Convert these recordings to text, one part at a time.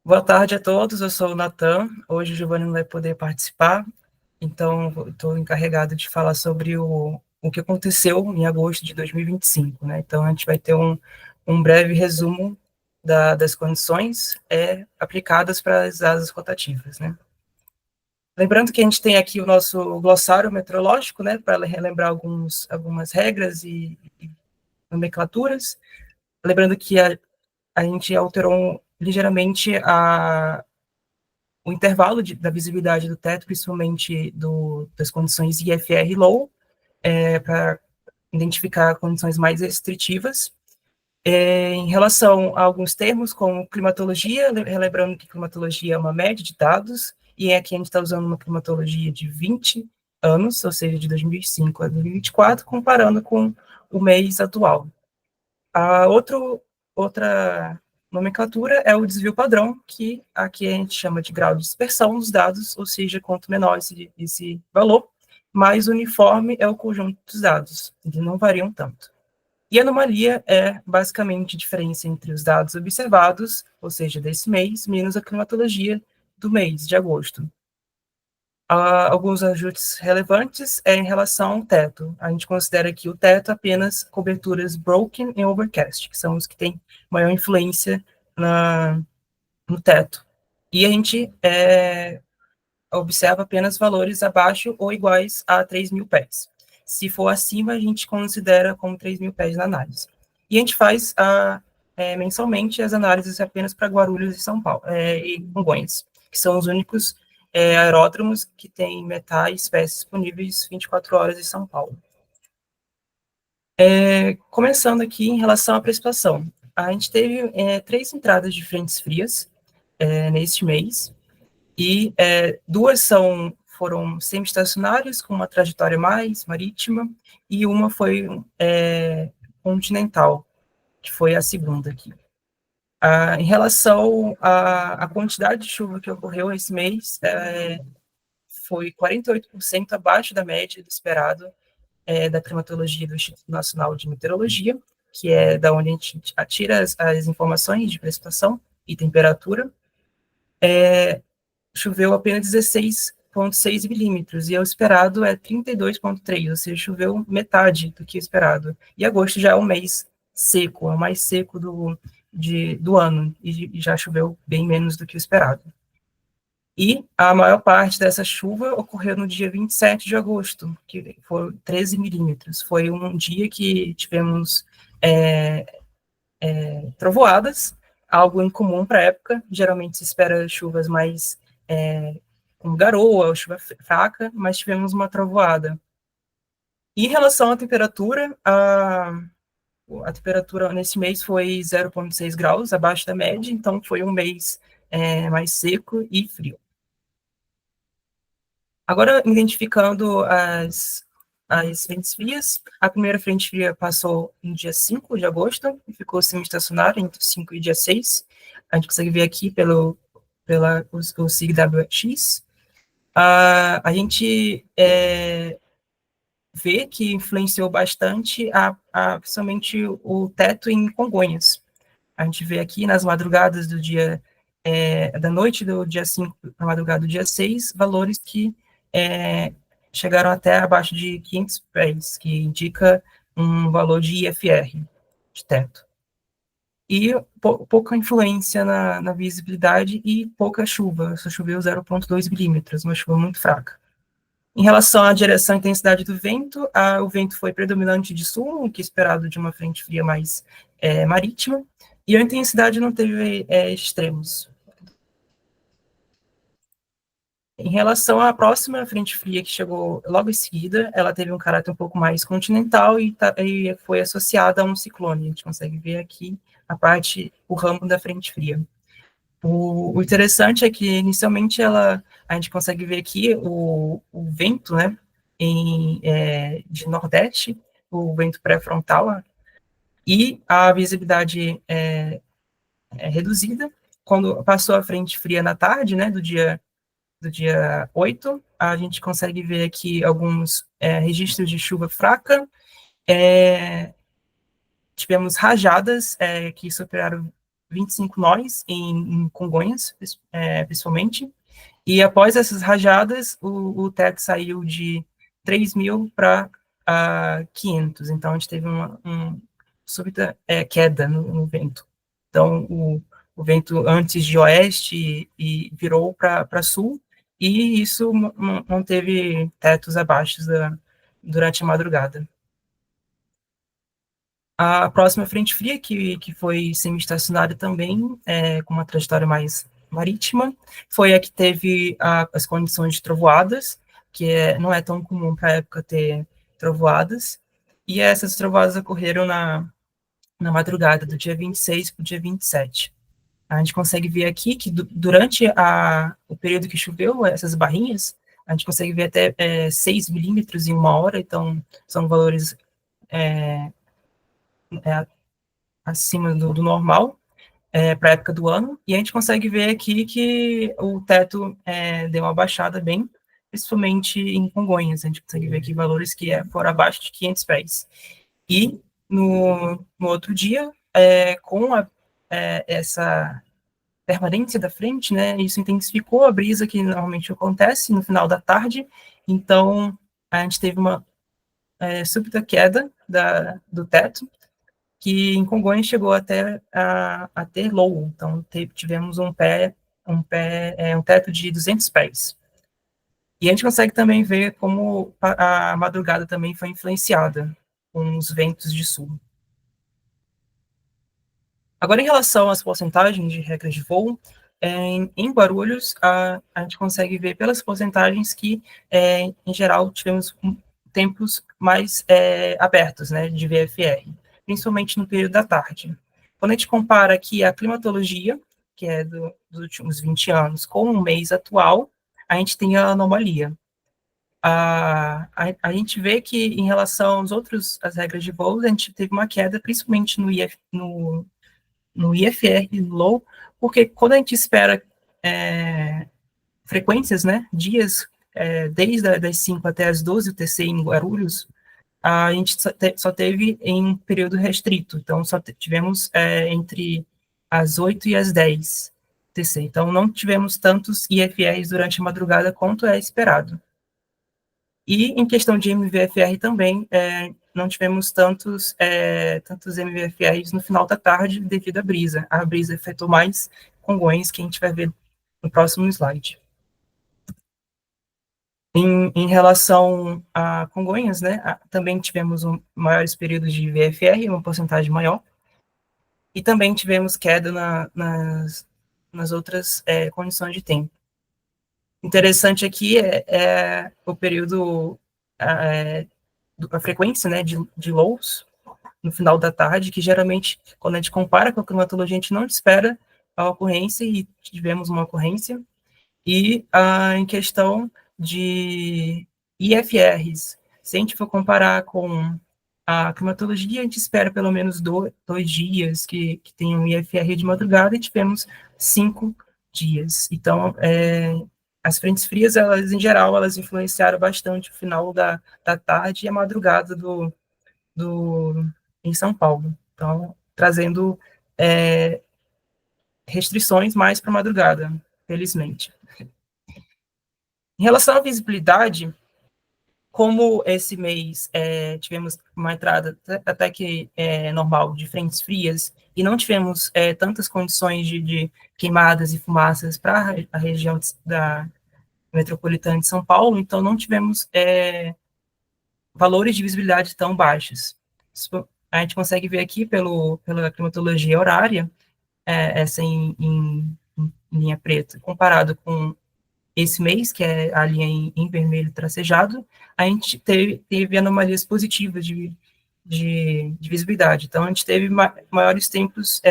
Boa tarde a todos, eu sou o Natan. Hoje o Giovanni não vai poder participar, então estou encarregado de falar sobre o que aconteceu em agosto de 2025, né? Então a gente vai ter um breve resumo das condições aplicadas para as asas rotativas, né? Lembrando que a gente tem aqui o nosso glossário meteorológico, né, para relembrar algumas regras e nomenclaturas. Lembrando que a gente alterou ligeiramente o intervalo da visibilidade do teto, principalmente das condições IFR low, para identificar condições mais restritivas. Em relação a alguns termos, como climatologia, relembrando que climatologia é uma média de dados, e aqui a gente está usando uma climatologia de 20 anos, ou seja, de 2005 a 2024, comparando com o mês atual. Outra nomenclatura é o desvio padrão, que aqui a gente chama de grau de dispersão dos dados, ou seja, quanto menor esse valor, mais uniforme é o conjunto dos dados, eles não variam tanto. E anomalia é basicamente a diferença entre os dados observados, ou seja, desse mês, menos a climatologia do mês de agosto. Alguns ajustes relevantes em relação ao teto. A gente considera aqui o teto apenas coberturas broken e overcast, que são os que têm maior influência no teto. E a gente observa apenas valores abaixo ou iguais a 3.000 pés. Se for acima, a gente considera como 3.000 pés na análise. E a gente faz mensalmente as análises apenas para Guarulhos e São Paulo, e Congonhas, que são os únicos aeródromos que têm metais pés disponíveis 24 horas em São Paulo. Começando aqui em relação à precipitação. A gente teve 3 entradas de frentes frias neste mês, e 2 foram semi-estacionárias, com uma trajetória mais marítima, e uma foi continental, que foi a segunda aqui. Em relação à quantidade de chuva que ocorreu esse mês, foi 48% abaixo da média do esperado da climatologia do Instituto Nacional de Meteorologia, que é da onde a gente tira as informações de precipitação e temperatura. Choveu apenas 16,6 milímetros, e o esperado é 32,3, ou seja, choveu metade do que esperado. E agosto já é um mês seco, é o mais seco do ano, e já choveu bem menos do que o esperado. E a maior parte dessa chuva ocorreu no dia 27 de agosto, que foram 13 milímetros. Foi um dia que tivemos trovoadas, algo incomum para a época. Geralmente se espera chuvas mais com garoa, chuva fraca, mas tivemos uma trovoada. E em relação à temperatura, a temperatura nesse mês foi 0,6 graus abaixo da média, então foi um mês mais seco e frio. Agora, identificando as frentes frias, a primeira frente fria passou no dia 5 de agosto e ficou semi-estacionária entre 5 e dia 6. A gente consegue ver aqui pelo SIGWX. A gente vê que influenciou bastante principalmente o teto em Congonhas. A gente vê aqui nas madrugadas da noite do dia 5 para a madrugada do dia 6, valores que chegaram até abaixo de 500 pés, que indica um valor de IFR, de teto. E pouca influência na visibilidade e pouca chuva, só choveu 0,2 milímetros, uma chuva muito fraca. Em relação à direção e intensidade do vento, o vento foi predominante de sul, o que é esperado de uma frente fria mais marítima, e a intensidade não teve extremos. Em relação à próxima frente fria que chegou logo em seguida, ela teve um caráter um pouco mais continental e foi associada a um ciclone. A gente consegue ver aqui o ramo da frente fria. O interessante é que, inicialmente, a gente consegue ver aqui o vento, né, de nordeste, o vento pré-frontal, e a visibilidade reduzida. Quando passou a frente fria na tarde, né, do dia 8, a gente consegue ver aqui alguns registros de chuva fraca. Tivemos rajadas que superaram 25 nós em Congonhas, principalmente, e após essas rajadas, o teto saiu de 3.000 para 500, então a gente teve uma súbita queda no vento. Então, o vento antes de oeste e virou para sul, e isso manteve tetos abaixo durante a madrugada. A próxima frente fria, que foi semi-estacionária também, com uma trajetória mais marítima, foi a que teve as condições de trovoadas, que não é tão comum para a época ter trovoadas, e essas trovoadas ocorreram na madrugada do dia 26 para o dia 27. A gente consegue ver aqui que durante o período que choveu, essas barrinhas, a gente consegue ver até 6 milímetros em uma hora, então são valores acima do normal para a época do ano, e a gente consegue ver aqui que o teto deu uma baixada bem, principalmente em Congonhas, a gente consegue ver aqui valores que foram abaixo de 500 pés. E no outro dia, com essa permanência da frente, né, isso intensificou a brisa que normalmente acontece no final da tarde, então a gente teve uma súbita queda do teto, que em Congonhas chegou até a ter low, então tivemos um teto de 200 pés. E a gente consegue também ver como a madrugada também foi influenciada com os ventos de sul. Agora, em relação às porcentagens de regras de voo, em Guarulhos, a gente consegue ver pelas porcentagens que, em geral, tivemos tempos mais abertos, né, de VFR, principalmente no período da tarde. Quando a gente compara aqui a climatologia, que é dos últimos 20 anos, com o mês atual, a gente tem a anomalia. A gente vê que, em relação às regras de voo, a gente teve uma queda, principalmente no IFR low, porque quando a gente espera frequências, né, dias, desde das 5 até as 12 UTC em Guarulhos, a gente só teve em um período restrito, então só tivemos entre as 8 e as 10 UTC, então não tivemos tantos IFRs durante a madrugada quanto é esperado. E em questão de MVFR também, não tivemos tantos MVFRs no final da tarde devido à brisa. A brisa afetou mais Congonhas, que a gente vai ver no próximo slide. Em relação a Congonhas, né, também tivemos maiores períodos de VFR, uma porcentagem maior, e também tivemos queda nas outras condições de tempo. Interessante aqui o período, a frequência, né, de lows no final da tarde, que geralmente, quando a gente compara com a climatologia, a gente não espera a ocorrência, e tivemos uma ocorrência. E em questão de IFRs, se a gente for comparar com a climatologia, a gente espera pelo menos 2 dias que tem um IFR de madrugada, e tivemos 5 dias. Então, as frentes frias, elas, em geral, elas influenciaram bastante o final da tarde e a madrugada em São Paulo. Então, trazendo restrições mais para a madrugada, felizmente. Em relação à visibilidade, como esse mês tivemos uma entrada até que normal de frentes frias e não tivemos tantas condições de queimadas e fumaças para a região da metropolitana de São Paulo, então não tivemos valores de visibilidade tão baixos. A gente consegue ver aqui pela climatologia horária, essa em linha preta, comparado com esse mês, que é a linha em vermelho tracejado, a gente teve anomalias positivas de visibilidade. Então, a gente teve maiores tempos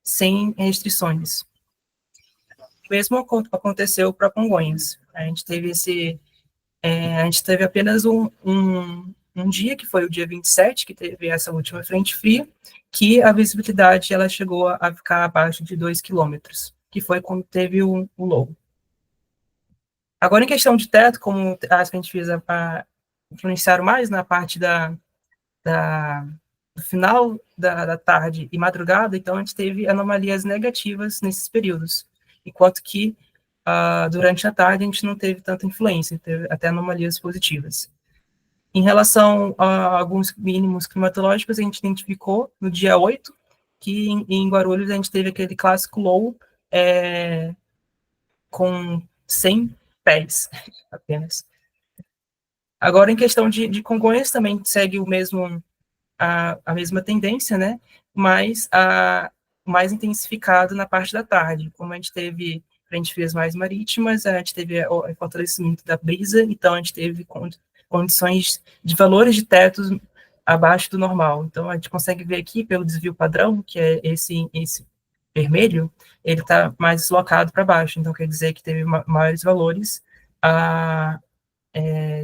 sem restrições. O mesmo aconteceu para Congonhas. A gente teve apenas um dia, que foi o dia 27, que teve essa última frente fria, que a visibilidade ela chegou a ficar abaixo de 2 quilômetros, que foi quando teve o low. Agora, em questão de teto, como as frentes frias influenciaram mais na parte da no final da tarde e madrugada, então a gente teve anomalias negativas nesses períodos, enquanto que durante a tarde a gente não teve tanta influência, teve até anomalias positivas. Em relação a alguns mínimos climatológicos, a gente identificou no dia 8, que em Guarulhos a gente teve aquele clássico low com 100 pés apenas. Agora, em questão de Congonhas, também segue a mesma tendência, né? Mas mais intensificado na parte da tarde. Como a gente teve frente frias mais marítimas, a gente teve o fortalecimento da brisa, então a gente teve condições de valores de tetos abaixo do normal. Então a gente consegue ver aqui pelo desvio padrão, que é esse vermelho, ele está mais deslocado para baixo. Então quer dizer que teve maiores valores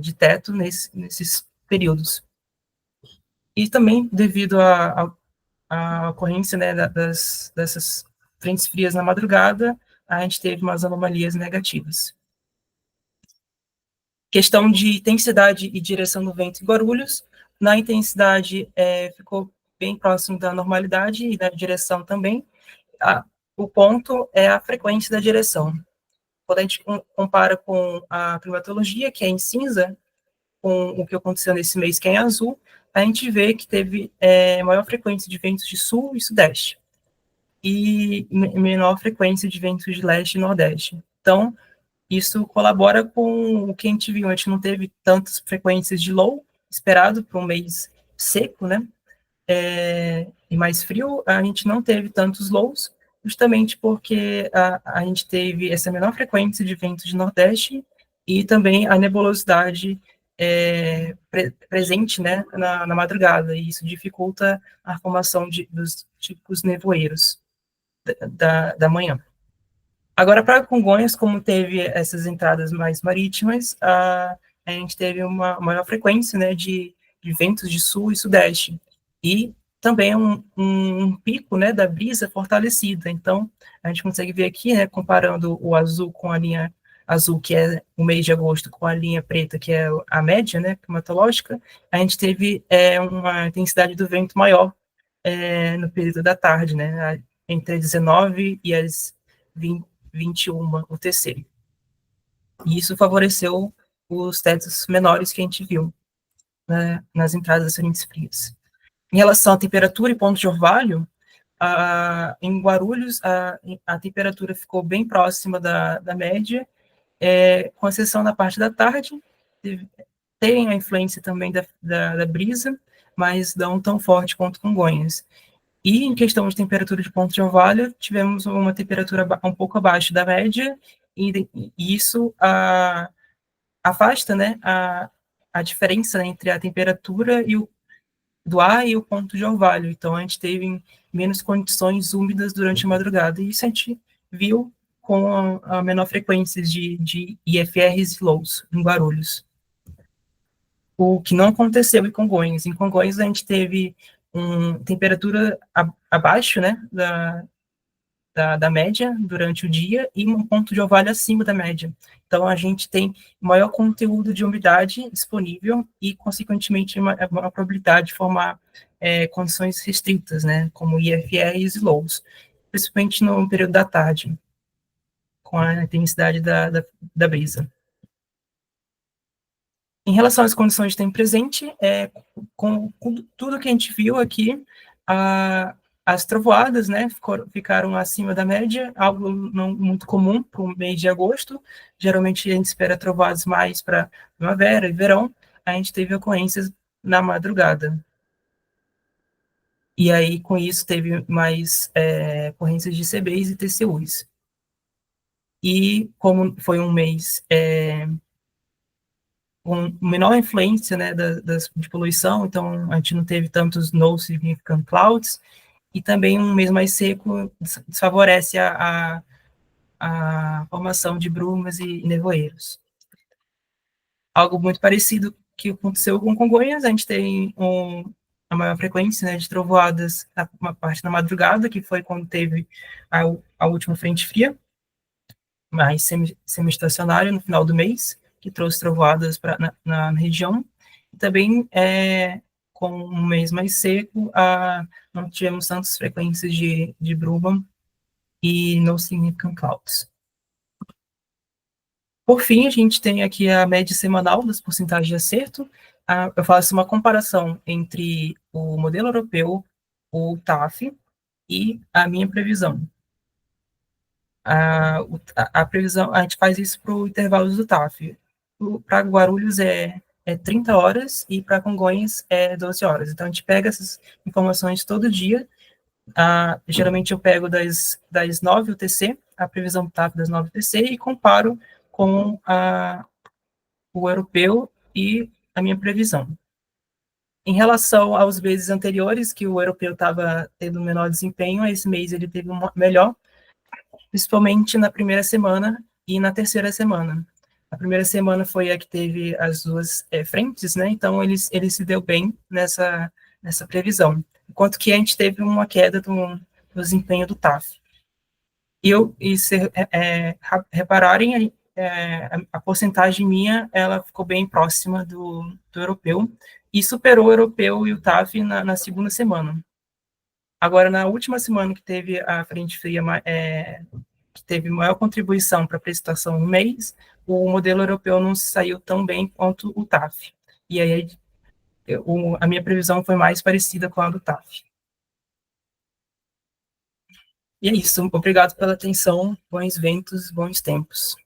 de teto nesses períodos. E também devido à ocorrência, né, dessas frentes frias na madrugada, a gente teve umas anomalias negativas. Questão de intensidade e direção do vento em Guarulhos, na intensidade ficou bem próximo da normalidade e da direção também. O ponto é a frequência da direção. Quando a gente compara com a climatologia, que é em cinza, com o que aconteceu nesse mês, que é em azul, a gente vê que teve maior frequência de ventos de sul e sudeste, e menor frequência de ventos de leste e nordeste. Então, isso colabora com o que a gente viu. A gente não teve tantas frequências de low, esperado para um mês seco, né? E mais frio, a gente não teve tantos lows, justamente porque a gente teve essa menor frequência de ventos de nordeste e também a nebulosidade presente, né, na madrugada, e isso dificulta a formação dos típicos nevoeiros da manhã. Agora, para Congonhas, como teve essas entradas mais marítimas, a gente teve uma maior frequência, né, de ventos de sul e sudeste, e também um pico, né, da brisa fortalecida. Então, a gente consegue ver aqui, né, comparando o azul com a linha azul, que é o mês de agosto, com a linha preta, que é a média, né, climatológica, a gente teve uma intensidade do vento maior no período da tarde, né, entre 19 e as 21, o terceiro. E isso favoreceu os tetos menores que a gente viu, né, nas entradas das frentes frias. Em relação à temperatura e ponto de orvalho, em Guarulhos, a temperatura ficou bem próxima da média, com exceção da parte da tarde, tem a influência também da brisa, mas não tão forte quanto Congonhas. E em questão de temperatura de ponto de orvalho, tivemos uma temperatura um pouco abaixo da média, e isso afasta, né, a diferença, né, entre a temperatura do ar e o ponto de orvalho. Então, a gente teve menos condições úmidas durante a madrugada, e isso a gente viu com a menor frequência de IFRs e lows em Guarulhos. O que não aconteceu em Congonhas. Em Congonhas, a gente teve temperatura abaixo, né, da média durante o dia e um ponto de orvalho acima da média. Então, a gente tem maior conteúdo de umidade disponível e, consequentemente, uma probabilidade de formar condições restritas, né, como IFRs e lows, principalmente no período da tarde, com a intensidade da brisa. Em relação às condições de tempo presente, com tudo que a gente viu aqui, as trovoadas, né, ficaram acima da média, algo não muito comum para o mês de agosto. Geralmente a gente espera trovoadas mais para primavera e verão. A gente teve ocorrências na madrugada. E aí, com isso, teve mais ocorrências de CBs e TCUs. E como foi um mês com menor influência, né, de poluição, então a gente não teve tantos no significant clouds, e também um mês mais seco desfavorece a formação de brumas e nevoeiros. Algo muito parecido que aconteceu com Congonhas, a gente tem a maior frequência, né, de trovoadas uma parte da madrugada, que foi quando teve a última frente fria, mais semi-estacionária no final do mês, que trouxe trovoadas na região, e também com um mês mais seco, não tivemos tantas frequências de bruma e no significant clouds. Por fim, a gente tem aqui a média semanal das porcentagens de acerto. Eu faço uma comparação entre o modelo europeu, o TAF, e a minha previsão. A previsão, a gente faz isso para o intervalo do TAF. Para Guarulhos é 30 horas e para Congonhas é 12 horas. Então, a gente pega essas informações todo dia. Geralmente eu pego das 9 UTC, a previsão do TAF das 9 UTC, e comparo com o europeu e a minha previsão. Em relação aos meses anteriores, que o europeu estava tendo menor desempenho, esse mês ele teve um melhor, principalmente na primeira semana e na terceira semana. A primeira semana foi a que teve as duas frentes, né? Então ele se deu bem nessa previsão, enquanto que a gente teve uma queda do desempenho do TAF. E se repararem, a porcentagem minha, ela ficou bem próxima do europeu, e superou o europeu e o TAF na segunda semana. Agora, na última semana que teve a frente fria, que teve maior contribuição para a precipitação no mês, o modelo europeu não saiu tão bem quanto o TAF. E aí, a minha previsão foi mais parecida com a do TAF. E é isso. Obrigado pela atenção. Bons ventos, bons tempos.